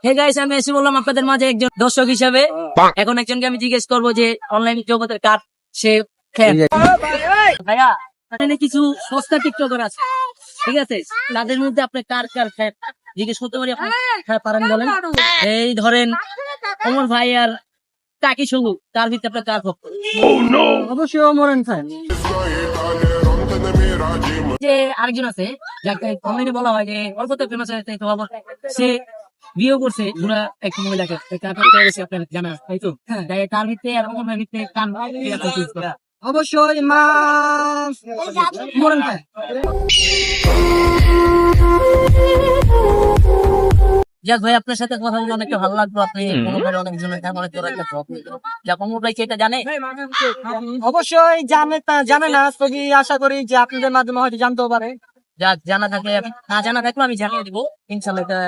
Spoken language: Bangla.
হে গাইস, আমি এসে বললাম আপনাদের মাঝে একজন দর্শক হিসাবে। এখন একজনকে আমি জিজ্ঞেস করবো যে অনলাইন জগতের কার সে ফ্যান। ভাইয়া, এখানে কিছু সস্তা টিকটকার আছে, ঠিক আছে? তাদের মধ্যে আপনি কার কার ফ্যান জিজ্ঞেস করতে পারি? আপনি হ্যাঁ পারেন, বলেন। এই ধরেন ওমর ভাই আর টাকি সবু, তার ভিতরে আপনার কার ভক্ত? অবশ্যই অমরেন ফ্যান। যে আরেকজন আছে যাকে অনলাইনে বলা হয় যে অল্প তো ফেমাস হয়েছে, তো আবার সে বিয়ে করছে পুরা এক মহিলাকে, তারপর তো এসে আপনার জানা, তাই তো? তাই তার ভিতরে আর অমর ভাইয়ের ভিতরে কান চুজ করা। অবশ্যই অমরেন ফ্যান। যাক ভাই, আপনার সাথে কথা বলে অনেকটা ভালো লাগলো। আপনি অমর ভাইয়ের অনেক জনের অনেক বড় একটা ভক্ত। যাক, অমর ভাই কি এটা জানে? অবশ্যই জানে না, তবে আশা করি যে আপনাদের মাধ্যমে হয়তো জানতেও পারে। যাক, জানা থাকলে, না জানা থাকলে আমি জানিয়ে দিব ইনশাল্লাহ। এটা